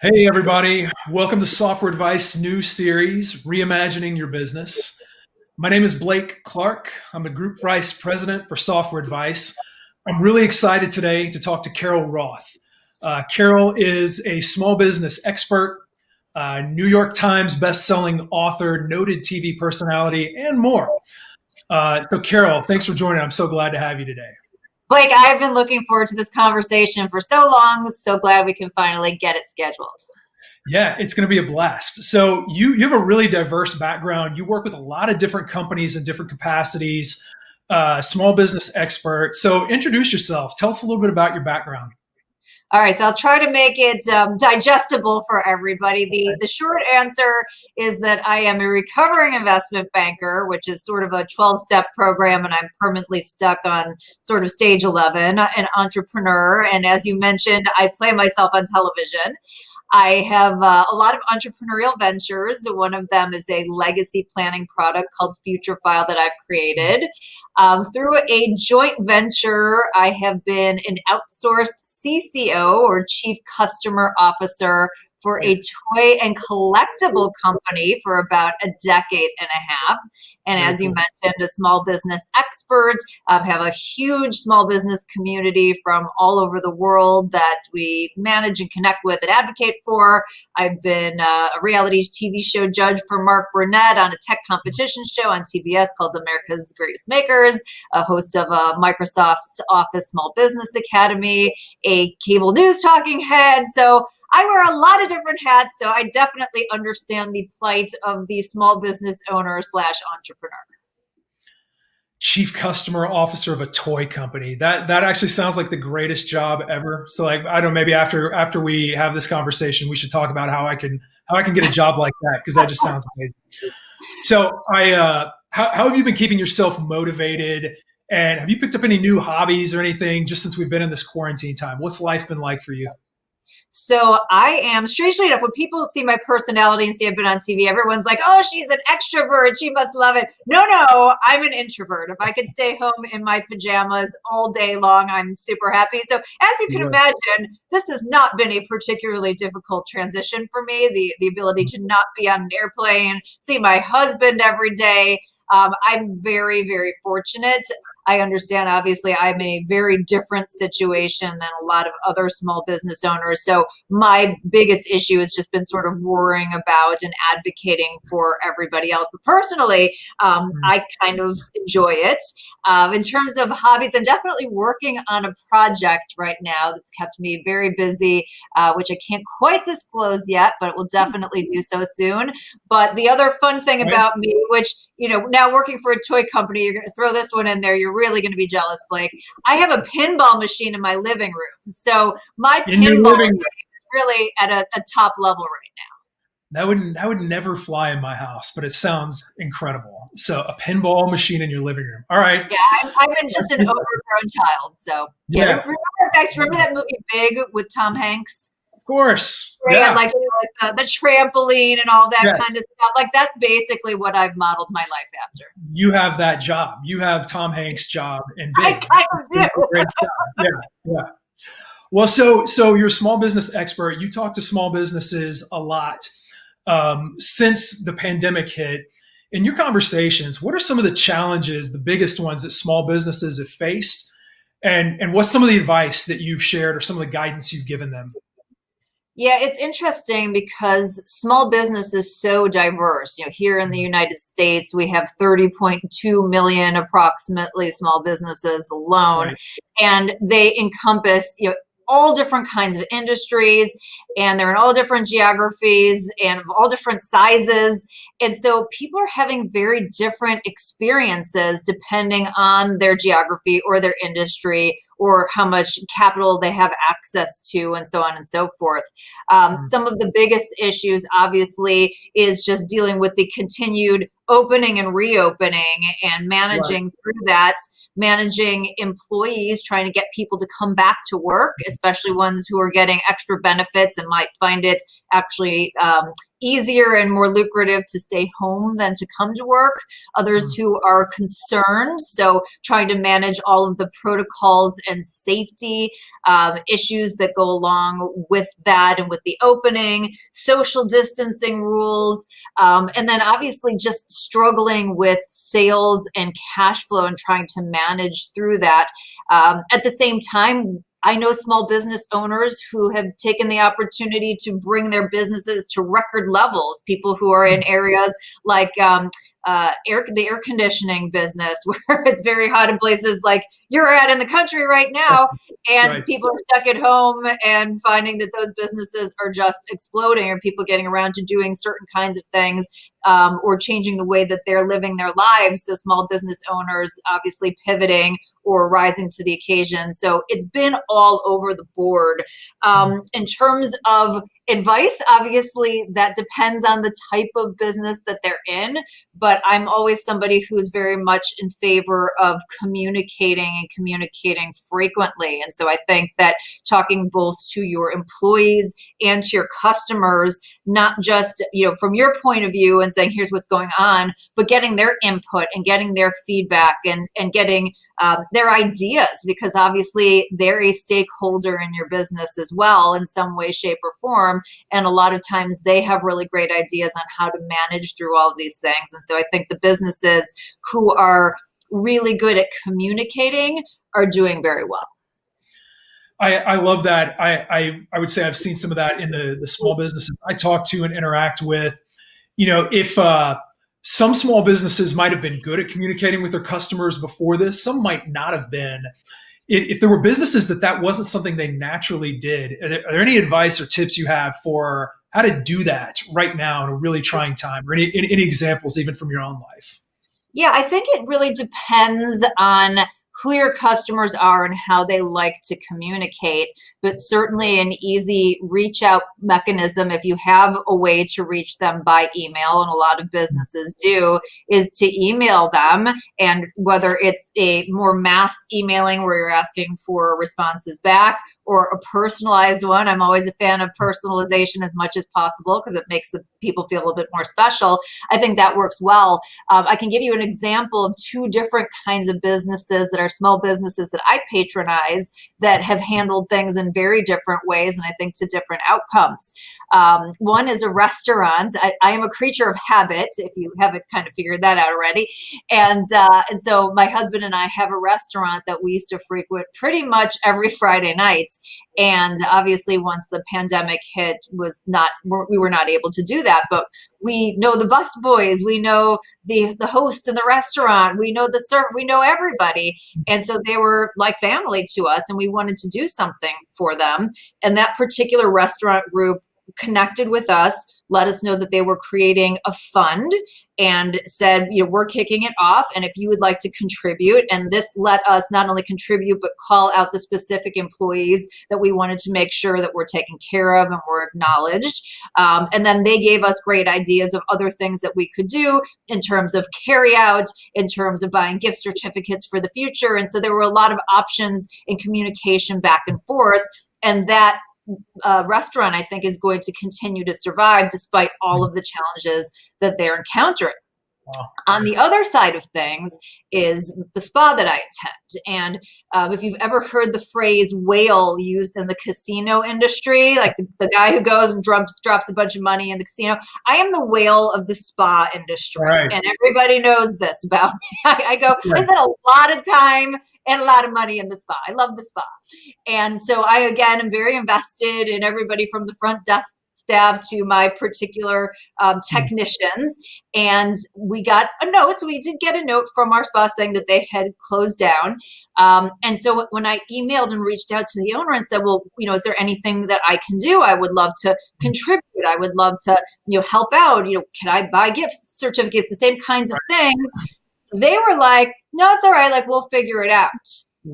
Hey, everybody. Welcome to Software Advice new series, Reimagining Your Business. My name is Blake Clark. I'm the Group Vice President for Software Advice. I'm really excited today to talk to Carol Roth. Carol is a small business expert, New York Times bestselling author, noted TV personality, and more. So, Carol, thanks for joining. I'm so glad to have you today. Blake, I've been looking forward to this conversation for so long. So glad we can finally get it scheduled. Yeah, it's going to be a blast. So you have a really diverse background. You work with a lot of different companies in different capacities, small business expert. So introduce yourself. Tell us a little bit about your background. All right, so I'll try to make it digestible for everybody. The short answer is that I am a recovering investment banker, which is sort of a 12-step program, and I'm permanently stuck on sort of stage 11, an entrepreneur. And as you mentioned, I play myself on television. I have a lot of entrepreneurial ventures. One of them is a legacy planning product called Future File that I've created. Through a joint venture, I have been an outsourced CCO or Chief Customer Officer for a toy and collectible company for about a decade and a half. And Very as you cool. mentioned, a small business expert, have a huge small business community from all over the world that we manage and connect with and advocate for. I've been a reality TV show judge for Mark Burnett on a tech competition show on TBS called America's Greatest Makers, a host of Microsoft's Office Small Business Academy, a cable news talking head. So I wear a lot of different hats, so I definitely understand the plight of the small business owner slash entrepreneur. Chief Customer Officer of a toy company. That actually sounds like the greatest job ever. So like I don't know, maybe after we have this conversation, we should talk about how I can get a job like that because that just sounds amazing. So how have you been keeping yourself motivated? And have you picked up any new hobbies or anything just since we've been in this quarantine time? What's life been like for you? So I am, strangely enough, when people see my personality and see I've been on TV, everyone's like, oh, she's an extrovert. She must love it. No, I'm an introvert. If I could stay home in my pajamas all day long, I'm super happy. So as you can Yeah. imagine, this has not been a particularly difficult transition for me. The ability to not be on an airplane, see my husband every day. I'm very, very fortunate. I understand, obviously, I'm in a very different situation than a lot of other small business owners. So my biggest issue has just been sort of worrying about and advocating for everybody else. But personally, Mm. I kind of enjoy it. In terms of hobbies, I'm definitely working on a project right now that's kept me very busy, which I can't quite disclose yet, but will definitely do so soon. But the other fun thing Right? about me, which, now working for a toy company, you're going to throw this one in there. You're really going to be jealous, Blake. I have a pinball machine in my living room. So my In your pinball living is really at a top level right now. that would never fly in my house, but it sounds incredible. So a pinball machine in your living room. All right. Yeah, I'm just an overgrown child. So yeah, Yeah. remember that movie Big with Tom Hanks? Of course. Where he had Yeah. like the trampoline and all that Yeah. kind of stuff. Like that's basically what I've modeled my life after. You have that job. You have Tom Hanks' job in I Big. kind of It's a do. great job. Yeah. Yeah. Well, so you're a small business expert. You talk to small businesses a lot since the pandemic hit. In your conversations, what are some of the challenges, the biggest ones that small businesses have faced, and what's some of the advice that you've shared or some of the guidance you've given them? Yeah, it's interesting because small business is so diverse. Here in the Mhm. United States, we have 30.2 million approximately small businesses alone, Right. and they encompass, all different kinds of industries, and they're in all different geographies and of all different sizes. And so people are having very different experiences depending on their geography or their industry or how much capital they have access to, and so on and so forth. Mm. Some of the biggest issues, obviously, is just dealing with the continued opening and reopening and Right. managing through that, managing employees, trying to get people to come back to work, especially ones who are getting extra benefits and might find it actually easier and more lucrative to stay home than to come to work. Others Mm. who are concerned, so trying to manage all of the protocols and safety issues that go along with that and with the opening, social distancing rules, and then obviously just struggling with sales and cash flow and trying to manage through that. At the same time, I know small business owners who have taken the opportunity to bring their businesses to record levels. People who are in areas like the air conditioning business, where it's very hot in places like you're at in the country right now, and Right. people are stuck at home and finding that those businesses are just exploding, or people getting around to doing certain kinds of things, or changing the way that they're living their lives. So small business owners obviously pivoting or rising to the occasion. So it's been all over the board. In terms of advice, obviously that depends on the type of business that they're in, but I'm always somebody who's very much in favor of communicating and communicating frequently. And so I think that talking both to your employees and to your customers, not just, from your point of view and saying, here's what's going on, but getting their input and getting their feedback and getting their ideas, because obviously they're a stakeholder in your business as well in some way, shape, or form. And a lot of times they have really great ideas on how to manage through all of these things. And so I think the businesses who are really good at communicating are doing very well. I love that. I would say I've seen some of that in the small businesses I talk to and interact with. If some small businesses might have been good at communicating with their customers before this, some might not have been. If there were businesses that wasn't something they naturally did, are there any advice or tips you have for how to do that right now in a really trying time, or any examples even from your own life? Yeah, I think it really depends on who your customers are and how they like to communicate. But certainly an easy reach out mechanism, if you have a way to reach them by email, and a lot of businesses do, is to email them. And whether it's a more mass emailing where you're asking for responses back, or a personalized one. I'm always a fan of personalization as much as possible because it makes the people feel a little bit more special. I think that works well. I can give you an example of two different kinds of businesses that are small businesses that I patronize that have handled things in very different ways, and I think to different outcomes. One is a restaurant. I am a creature of habit, if you haven't kind of figured that out already. And so my husband and I have a restaurant that we used to frequent pretty much every Friday night. And obviously, once the pandemic hit, we were not able to do that. But we know the bus boys, we know the host in the restaurant, we know the server, we know everybody, and so they were like family to us, and we wanted to do something for them. And that particular restaurant group connected with us, let us know that they were creating a fund, and said, we're kicking it off, and if you would like to contribute. And this let us not only contribute, but call out the specific employees that we wanted to make sure that we're taken care of and were acknowledged. And then they gave us great ideas of other things that we could do in terms of carry out, in terms of buying gift certificates for the future. And so there were a lot of options in communication back and forth. And that restaurant, I think, is going to continue to survive despite all of the challenges that they're encountering. Wow. On the other side of things is the spa that I attend. And if you've ever heard the phrase whale used in the casino industry, like the guy who goes and drops a bunch of money in the casino, I am the whale of the spa industry. Right. And everybody knows this about me. I Right. spend a lot of time and a lot of money in the spa. I love the spa. And so I, again, am very invested in everybody from the front desk staff to my particular technicians. And we got a note. So we did get a note from our spa saying that they had closed down. And so when I emailed and reached out to the owner and said, well, is there anything that I can do? I would love to contribute. I would love to, help out. Can I buy gift certificates? The same kinds of things. They were like, no, it's all right. Like, we'll figure it out.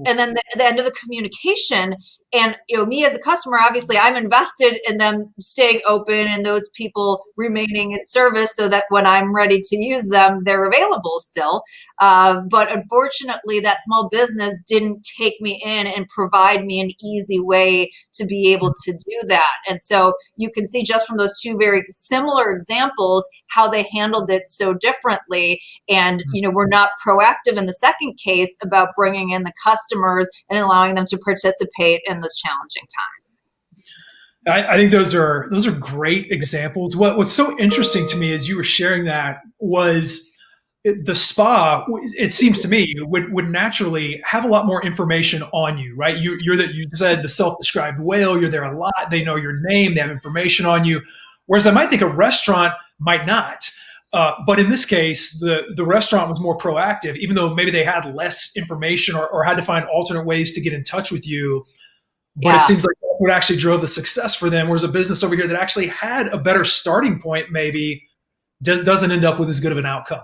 and then the end of the communication. And me as a customer, obviously I'm invested in them staying open and those people remaining in service so that when I'm ready to use them, they're available still. But unfortunately, that small business didn't take me in and provide me an easy way to be able to do that. And so you can see just from those two very similar examples how they handled it so differently. And we're not proactive in the second case about bringing in the customers and allowing them to participate in this challenging time. I think those are great examples. What's so interesting to me as you were sharing that was the spa. It seems to me would naturally have a lot more information on you, right? You said the self-described whale. You're there a lot. They know your name. They have information on you. Whereas I might think a restaurant might not. But in this case, the restaurant was more proactive, even though maybe they had less information or had to find alternate ways to get in touch with you. But it seems like that's what actually drove the success for them. Whereas a business over here that actually had a better starting point maybe doesn't end up with as good of an outcome.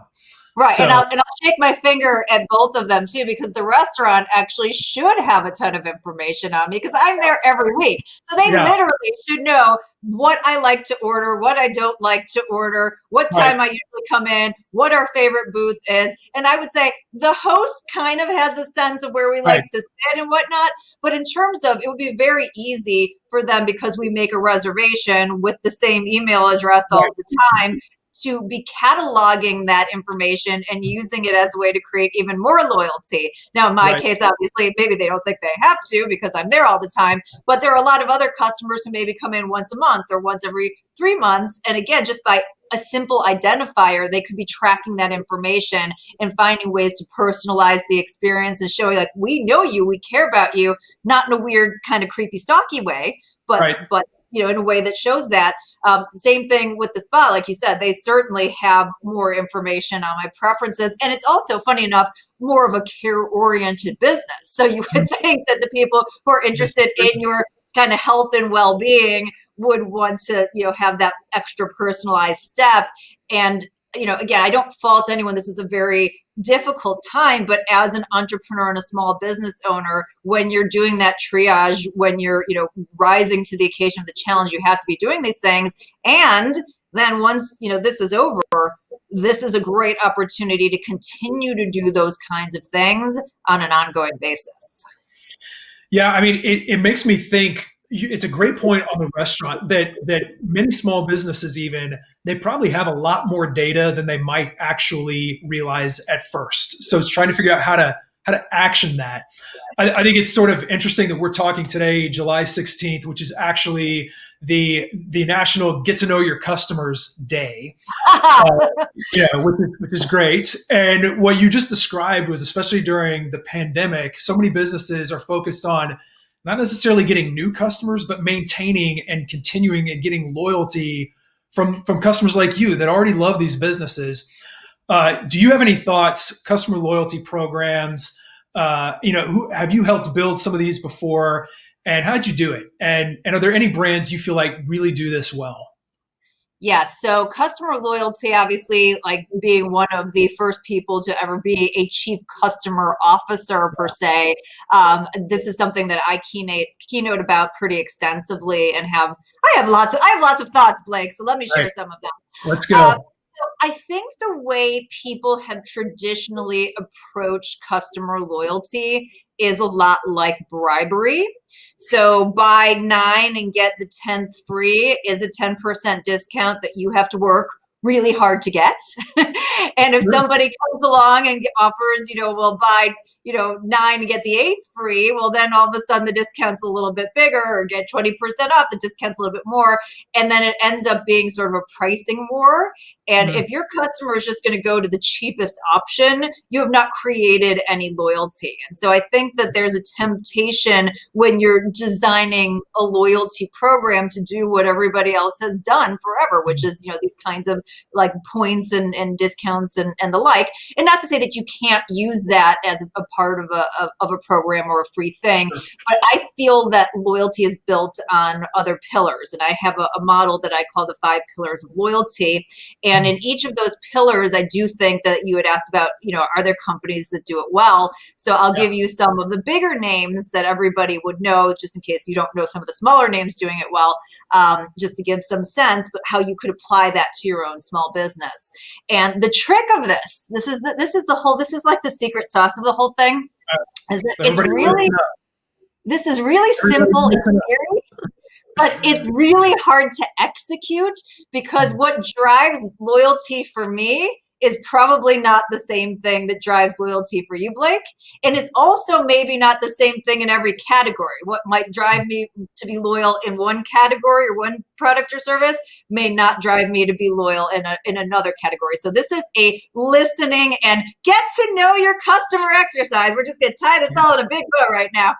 Right. So, and I'll shake my finger at both of them too, because the restaurant actually should have a ton of information on me because I'm there every week. So they literally should know what I like to order, what I don't like to order, what time I usually come in, what our favorite booth is. And I would say the host kind of has a sense of where we like to sit and whatnot. But in terms of, it would be very easy for them because we make a reservation with the same email address all the time, to be cataloging that information and using it as a way to create even more loyalty. Now, in my case, obviously, maybe they don't think they have to because I'm there all the time, but there are a lot of other customers who maybe come in once a month or once every 3 months. And again, just by a simple identifier, they could be tracking that information and finding ways to personalize the experience and showing like, we know you, we care about you, not in a weird kind of creepy, stalky way, but in a way that shows that. Same thing with the spa. Like you said, they certainly have more information on my preferences. And it's also, funny enough, more of a care-oriented business. So you would think that the people who are interested in your kind of health and well-being would want to, have that extra personalized step. And again, I don't fault anyone. This is a very difficult time, but as an entrepreneur and a small business owner, when you're doing that triage, when you're, rising to the occasion of the challenge, you have to be doing these things. And then once, this is over, this is a great opportunity to continue to do those kinds of things on an ongoing basis. Yeah. I mean, it makes me think, it's a great point on the restaurant that many small businesses, even, they probably have a lot more data than they might actually realize at first. So it's trying to figure out how to action that. I think it's sort of interesting that we're talking today, July 16th, which is actually the National Get to Know Your Customers Day, which is great. And what you just described was, especially during the pandemic, so many businesses are focused on not necessarily getting new customers, but maintaining and continuing and getting loyalty from customers like you that already love these businesses. Do you have any thoughts, customer loyalty programs? Who have you helped build some of these before, and how'd you do it? And are there any brands you feel like really do this well? Yes. So customer loyalty, obviously, like being one of the first people to ever be a chief customer officer per se. This is something that I keynote about pretty extensively, and I have lots of thoughts, Blake. So let me share some of them. Let's go. So I think the way people have traditionally approached customer loyalty is a lot like bribery. So buy 9 and get the 10th free is a 10% discount that you have to work really hard to get. And if somebody comes along and offers, buy, 9 and get the 8th free, well, then all of a sudden the discount's a little bit bigger, or get 20% off, the discount's a little bit more. And then it ends up being sort of a pricing war. And if your customer is just going to go to the cheapest option, you have not created any loyalty. And so I think that there's a temptation when you're designing a loyalty program to do what everybody else has done forever, which is, these kinds of like points and discounts and the like. And not to say that you can't use that as a part of a program or a free thing, but I feel that loyalty is built on other pillars. And I have a model that I call the 5 pillars of loyalty. And in each of those pillars, I do think that you had asked about, are there companies that do it well? So I'll give you some of the bigger names that everybody would know, just in case you don't know some of the smaller names doing it well, just to give some sense, but how you could apply that to your own small business. And the trick of this is like the secret sauce of the whole thing, is that this is really simple in theory, but it's really hard to execute, because what drives loyalty for me is probably not the same thing that drives loyalty for you, Blake. And it's also maybe not the same thing in every category. What might drive me to be loyal in one category or one product or service may not drive me to be loyal in another category. So this is a listening and get to know your customer exercise. We're just going to tie this all in a big bow right now.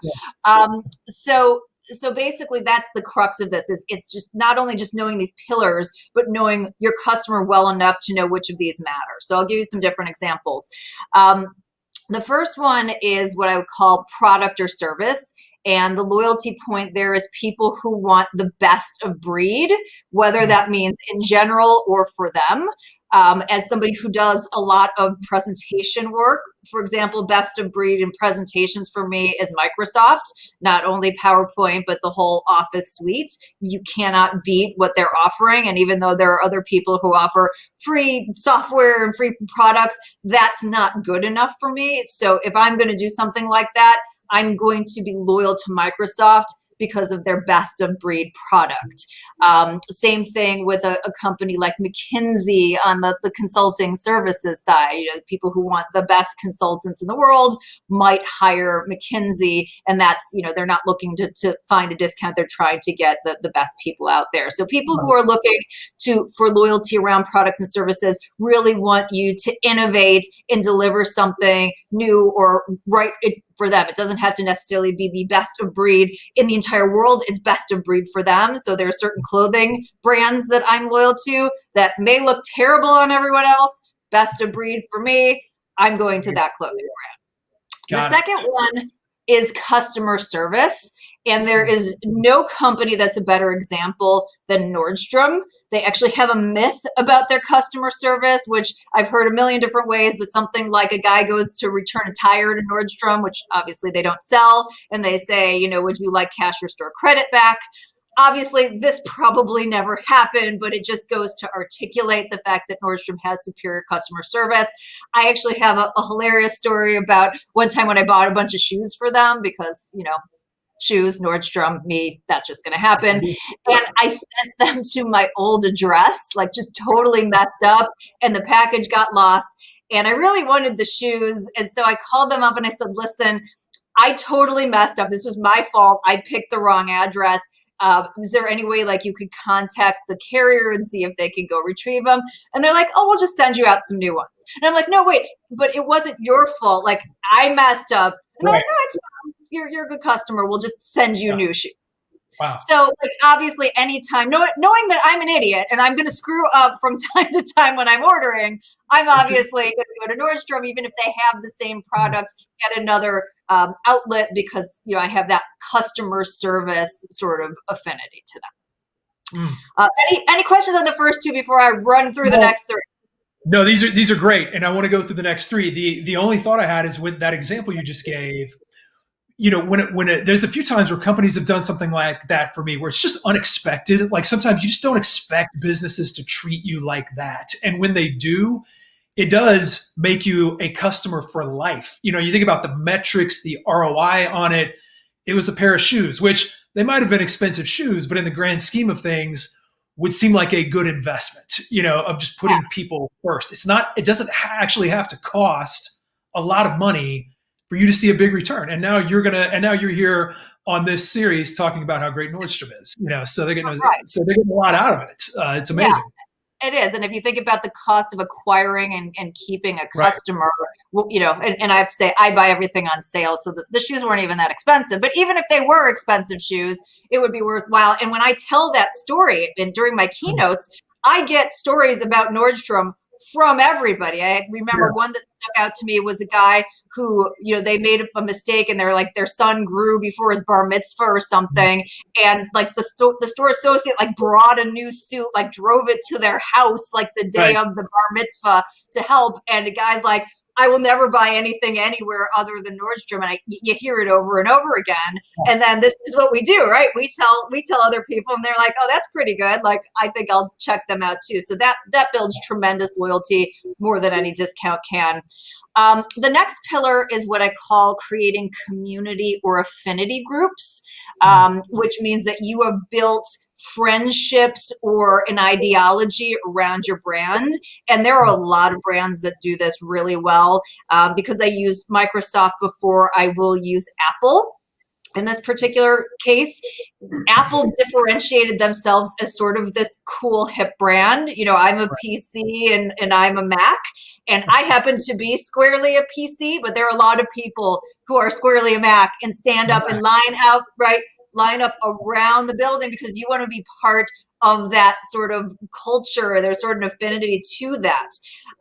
So basically that's the crux of this, is it's just not only just knowing these pillars, but knowing your customer well enough to know which of these matter. So I'll give you some different examples. The first one is what I would call product or service. And the loyalty point there is people who want the best of breed, whether that means in general or for them. As somebody who does a lot of presentation work, for example, best of breed in presentations for me is Microsoft, not only PowerPoint, but the whole Office suite. You cannot beat what they're offering. And even though there are other people who offer free software and free products, that's not good enough for me. So if I'm going to do something like that, I'm going to be loyal to Microsoft because of their best of breed product. Same thing with a company like McKinsey on the consulting services side. People who want the best consultants in the world might hire McKinsey, and that's, they're not looking to find a discount. They're trying to get the best people out there. So people who are looking for loyalty around products and services really want you to innovate and deliver something new or right for them. It doesn't have to necessarily be the best of breed in the entire world. It's best of breed for them. So there are certain clothing brands that I'm loyal to that may look terrible on everyone else. Best of breed for me, I'm going to that clothing brand. The second one is customer service. And there is no company that's a better example than Nordstrom. They actually have a myth about their customer service, which I've heard a million different ways, but something like a guy goes to return a tire to Nordstrom, which obviously they don't sell, and they say, would you like cash or store credit back? Obviously, this probably never happened, but it just goes to articulate the fact that Nordstrom has superior customer service. I actually have a hilarious story about one time when I bought a bunch of shoes for them because, shoes, Nordstrom, me, that's just going to happen. And I sent them to my old address, like just totally messed up, and the package got lost. And I really wanted the shoes. And so I called them up and I said, listen, I totally messed up. This was my fault. I picked the wrong address. Is there any way you could contact the carrier and see if they could go retrieve them? And they're like, oh, we'll just send you out some new ones. And I'm like, no, wait, but it wasn't your fault. I messed up. And they're like, no, it's fine. You're a good customer. We'll just send you new shoes. Wow. So obviously anytime, knowing that I'm an idiot and I'm going to screw up from time to time when I'm ordering, I'm obviously going to go to Nordstrom, even if they have the same product at another outlet, because I have that customer service sort of affinity to them. Any questions on the first two before I run through the next three? No, these are great, and I want to go through the next three. The only thought I had is with that example you just gave. There's a few times where companies have done something like that for me, where it's just unexpected. Like sometimes you just don't expect businesses to treat you like that, and when they do, it does make you a customer for life. You think about the metrics, the ROI on it. It was a pair of shoes, which they might have been expensive shoes, but in the grand scheme of things, would seem like a good investment, of just putting people first. It doesn't actually have to cost a lot of money for you to see a big return. And now you're here on this series talking about how great Nordstrom is, so they're getting a lot out of it. It's amazing. Yeah. It is. And if you think about the cost of acquiring and keeping a customer, and I have to say, I buy everything on sale. So the shoes weren't even that expensive. But even if they were expensive shoes, it would be worthwhile. And when I tell that story and during my keynotes, I get stories about Nordstrom from everybody. I remember one that stuck out to me was a guy who, they made a mistake and they're like, their son grew before his bar mitzvah or something. And like the store associate like brought a new suit, like drove it to their house like the day of the bar mitzvah to help. And the guy's like, I will never buy anything anywhere other than Nordstrom. And you hear it over and over again. And then this is what we do, right? We tell other people and they're like, oh, that's pretty good. Like, I think I'll check them out too. So that builds tremendous loyalty more than any discount can. The next pillar is what I call creating community or affinity groups, which means that you have built friendships or an ideology around your brand. And there are a lot of brands that do this really well. Because I used Microsoft before, I will use Apple. In this particular case, Apple differentiated themselves as sort of this cool hip brand. I'm a PC and I'm a Mac, and I happen to be squarely a PC, but there are a lot of people who are squarely a Mac and stand up and line up around the building because you want to be part of that sort of culture. There's sort of an affinity to that.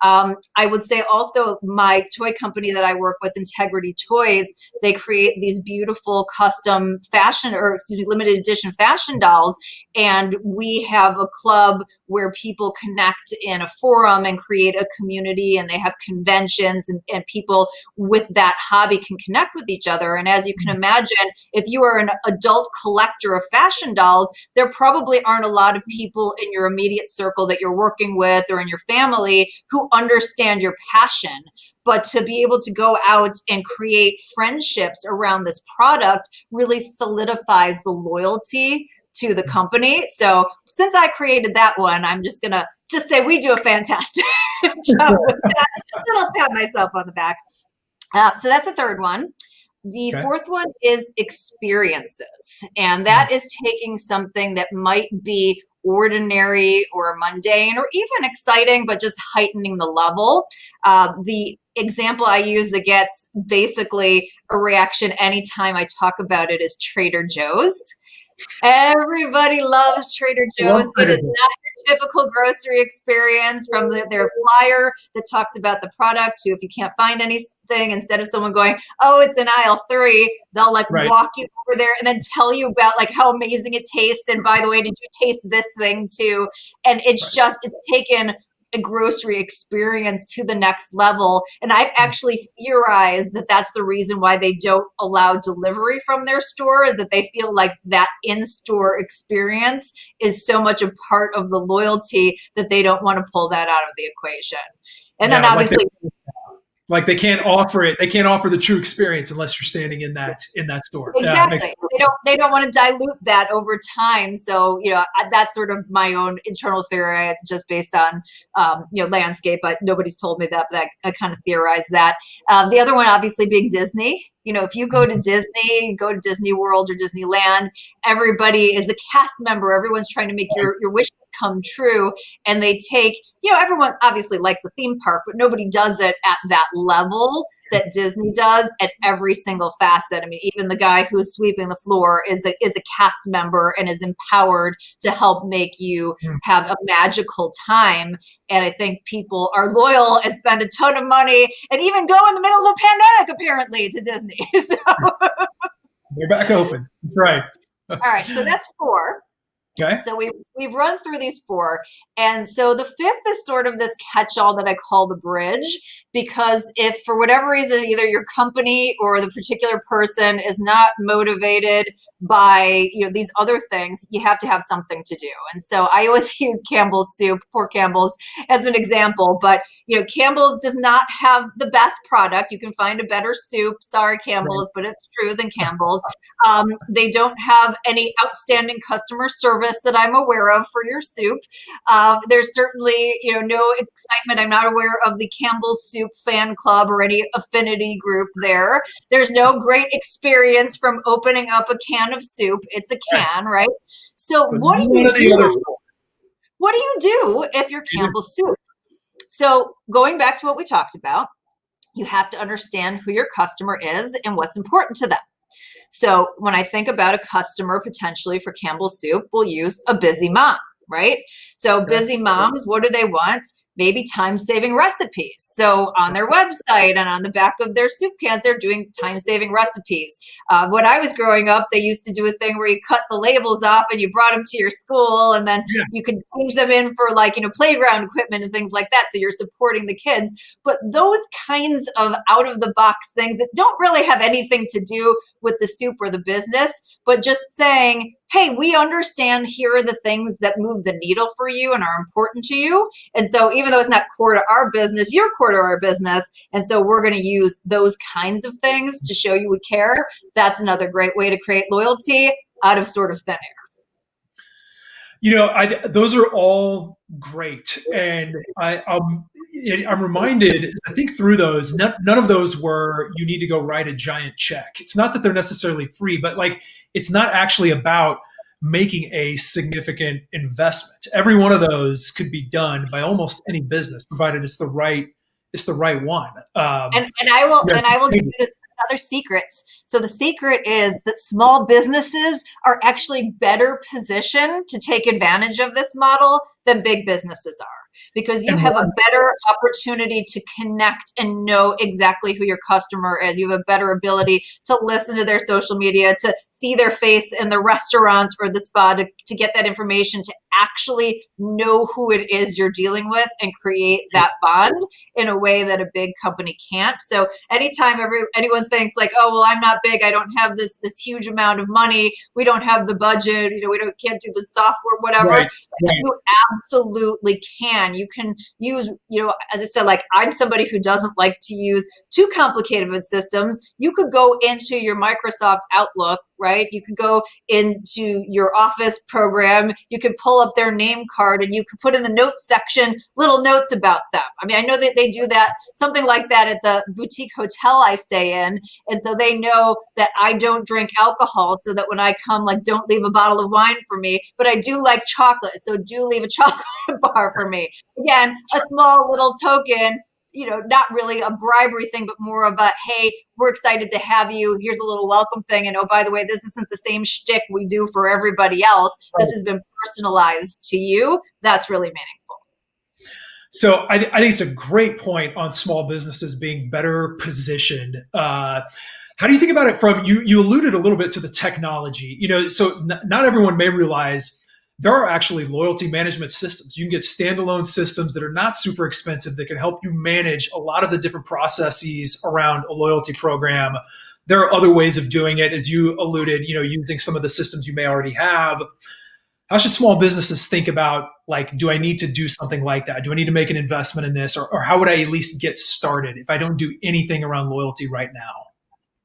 I would say also my toy company that I work with, Integrity Toys, they create these beautiful custom limited edition fashion dolls. And we have a club where people connect in a forum and create a community, and they have conventions and people with that hobby can connect with each other. And as you can imagine, if you are an adult collector of fashion dolls, there probably aren't a lot of people in your immediate circle that you're working with or in your family who understand your passion. But to be able to go out and create friendships around this product really solidifies the loyalty to the company. So since I created that one, I'm just going to say we do a fantastic job with that. I'll pat myself on the back. So that's the third one. The fourth one is experiences. And that is taking something that might be ordinary or mundane or even exciting, but just heightening the level. The example I use that gets basically a reaction anytime I talk about it is Trader Joe's. Everybody loves Trader Joe's. It is not your typical grocery experience, from their flyer that talks about the product to, if you can't find anything, instead of someone going, oh, it's in aisle 3, they'll walk you over there and then tell you about how amazing it tastes. And by the way, did you taste this thing too? And it's taken a grocery experience to the next level. And I've actually theorized that that's the reason why they don't allow delivery from their store, is that they feel like that in-store experience is so much a part of the loyalty that they don't want to pull that out of the equation. And then obviously they can't offer it. They can't offer the true experience unless you're standing in that store. Exactly. They don't want to dilute that over time. So, that's sort of my own internal theory, just based on, landscape, but nobody's told me that, but I kind of theorized that. The other one obviously being Disney. If you go to Disney World or Disneyland, everybody is a cast member. Everyone's trying to make your wishes come true. And they take, everyone obviously likes the theme park, but nobody does it at that level that Disney does at every single facet. I mean, even the guy who's sweeping the floor is a cast member and is empowered to help make you have a magical time. And I think people are loyal and spend a ton of money and even go in the middle of a pandemic, apparently, to Disney. So they're back open. That's right. All right. So that's 4. Okay. So we've run through these 4. And so the 5th is sort of this catch-all that I call the bridge, because if for whatever reason, either your company or the particular person is not motivated by, these other things, you have to have something to do. And so I always use Campbell's soup, poor Campbell's, as an example, but Campbell's does not have the best product. You can find a better soup. Sorry, Campbell's, but it's true than Campbell's. They don't have any outstanding customer service that I'm aware of for your soup. There's certainly, no excitement. I'm not aware of the Campbell's Soup fan club or any affinity group there. There's no great experience from opening up a can of soup. It's a can, right? So what do you do? What do you do if you're Campbell's Soup? So going back to what we talked about, you have to understand who your customer is and what's important to them. So when I think about a customer potentially for Campbell's Soup, we'll use a busy mom. right? So busy moms, what do they want? Maybe time-saving recipes. So on their website and on the back of their soup cans, they're doing time-saving recipes. When I was growing up, they used to do a thing where you cut the labels off and you brought them to your school, and then you could change them in for playground equipment and things like that. So you're supporting the kids. But those kinds of out-of-the-box things that don't really have anything to do with the soup or the business, but just saying, hey, we understand here are the things that move the needle for you and are important to you. And so even though it's not core to our business, you're core to our business. And so we're going to use those kinds of things to show you we care. That's another great way to create loyalty out of sort of thin air. Those are all great. And I'm reminded, as I think through those, none of those were, you need to go write a giant check. It's not that they're necessarily free, but it's not actually about making a significant investment. Every one of those could be done by almost any business, provided it's the right one. And I will give you this another secret. So the secret is that small businesses are actually better positioned to take advantage of this model than big businesses are, because you have a better opportunity to connect and know exactly who your customer is. You have a better ability to listen to their social media, to see their face in the restaurant or the spa, to get that information, to actually know who it is you're dealing with and create that bond in a way that a big company can't. So anytime anyone thinks like, oh, well, I'm not big, I don't have this huge amount of money, we don't have the budget, can't do the software, whatever. Right. You absolutely can. You can use, as I said, I'm somebody who doesn't like to use too complicated of systems. You could go into your Microsoft Outlook, right? You could go into your Office program. You could pull up their name card and you could put in the notes section little notes about them. I mean, I know that they do that, something like that at the boutique hotel I stay in. And so they know that I don't drink alcohol, so that when I come, don't leave a bottle of wine for me, but I do like chocolate. So do leave a chocolate bar for me. Again, a small little token, not really a bribery thing, but more of a, hey, we're excited to have you. Here's a little welcome thing. And oh, by the way, this isn't the same shtick we do for everybody else. This has been personalized to you. That's really meaningful. So I think it's a great point on small businesses being better positioned. How do you think about it from, you alluded a little bit to the technology, so not everyone may realize there are actually loyalty management systems. You can get standalone systems that are not super expensive that can help you manage a lot of the different processes around a loyalty program. There are other ways of doing it, as you alluded, using some of the systems you may already have. How should small businesses think about, do I need to do something like that? Do I need to make an investment in this? Or how would I at least get started if I don't do anything around loyalty right now?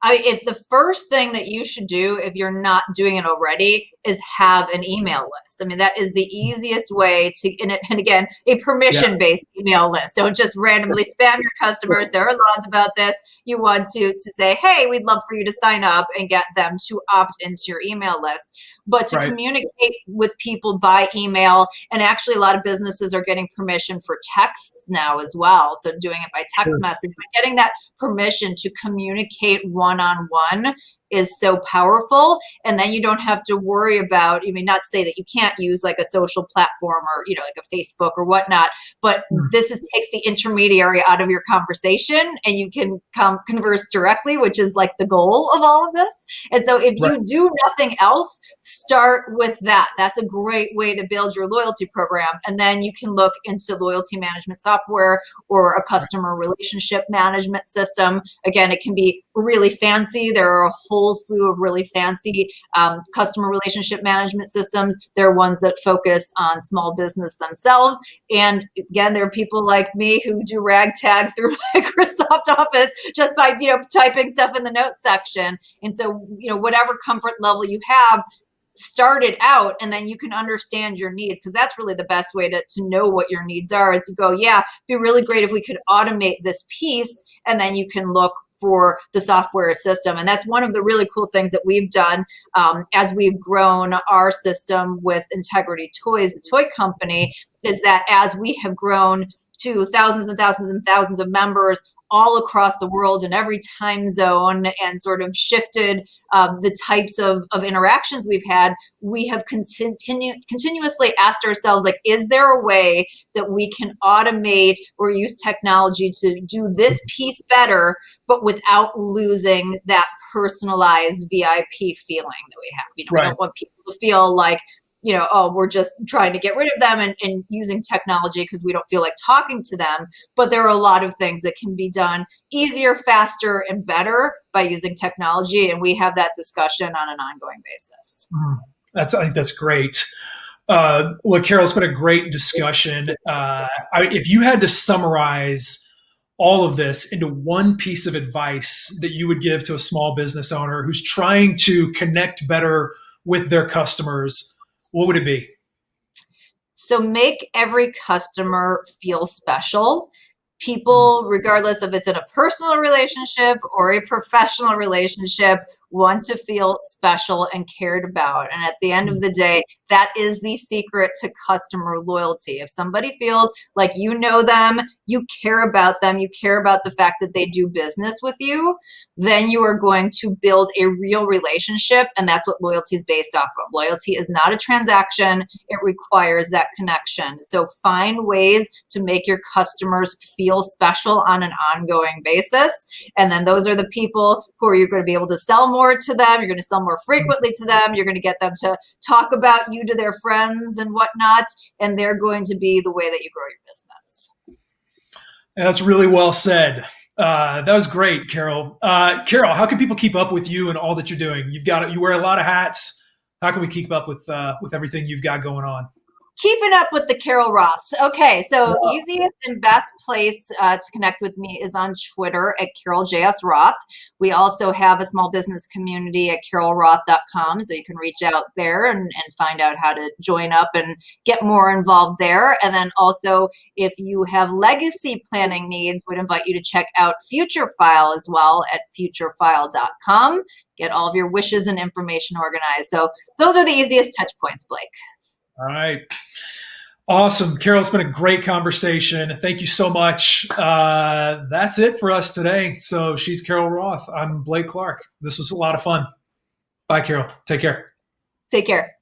The first thing that you should do, if you're not doing it already, is have an email list. I mean, that is the easiest way to, and again, a permission-based email list. Don't just randomly spam your customers. There are laws about this. You want to say, hey, we'd love for you to sign up, and get them to opt into your email list. But to communicate with people by email, and actually a lot of businesses are getting permission for texts now as well. So doing it by text message, but getting that permission to communicate one-on-one is so powerful. And then you don't have to worry about, not to say that you can't use a social platform or, like a Facebook or whatnot, but this takes the intermediary out of your conversation, and you can converse directly, which is the goal of all of this. And so if you do nothing else, start with that. That's a great way to build your loyalty program. And then you can look into loyalty management software or a customer relationship management system. Again, it can be really fancy. There are a whole slew of really fancy customer relationship management systems. There are ones that focus on small business themselves. And again, there are people like me who do ragtag through Microsoft Office just by, typing stuff in the notes section. And so, whatever comfort level you have, start it out, and then you can understand your needs, because that's really the best way to know what your needs are, is to go, yeah, it'd be really great if we could automate this piece, and then you can look for the software system. And that's one of the really cool things that we've done as we've grown our system with Integrity Toys, the toy company, is that as we have grown to thousands and thousands and thousands of members all across the world in every time zone and sort of shifted the types of interactions we've had, we have continuously asked ourselves, like, is there a way that we can automate or use technology to do this piece better, but without losing that personalized VIP feeling that we have? We Right. don't want people to feel like, oh, we're just trying to get rid of them and using technology because we don't feel like talking to them. But there are a lot of things that can be done easier, faster, and better by using technology. And we have that discussion on an ongoing basis. I think that's great. Well, Carol, it's been a great discussion. If you had to summarize all of this into one piece of advice that you would give to a small business owner who's trying to connect better with their customers, what would it be? So make every customer feel special. People, regardless if it's in a personal relationship or a professional relationship, want to feel special and cared about. And at the end of the day, that is the secret to customer loyalty. If somebody feels like you know them, you care about them, you care about the fact that they do business with you, then you are going to build a real relationship. And that's what loyalty is based off of. Loyalty is not a transaction. It requires that connection. So find ways to make your customers feel special on an ongoing basis. And then those are the people who are you're going to be able to sell more to them. You're going to sell more frequently to them. You're going to get them to talk about you to their friends and whatnot. And they're going to be the way that you grow your business. That's really well said. That was great, Carol. Carol, how can people keep up with you and all that you're doing? You wear a lot of hats. How can we keep up with everything you've got going on? Keeping up with the Carol Roths. Okay, so easiest and best place to connect with me is on Twitter at Carol JS Roth. We also have a small business community at carolroth.com, so you can reach out there and find out how to join up and get more involved there. And then also, if you have legacy planning needs, would invite you to check out FutureFile as well at futurefile.com. Get all of your wishes and information organized. So those are the easiest touch points, Blake. All right. Awesome. Carol, it's been a great conversation. Thank you so much. That's it for us today. So she's Carol Roth. I'm Blake Clark. This was a lot of fun. Bye, Carol. Take care. Take care.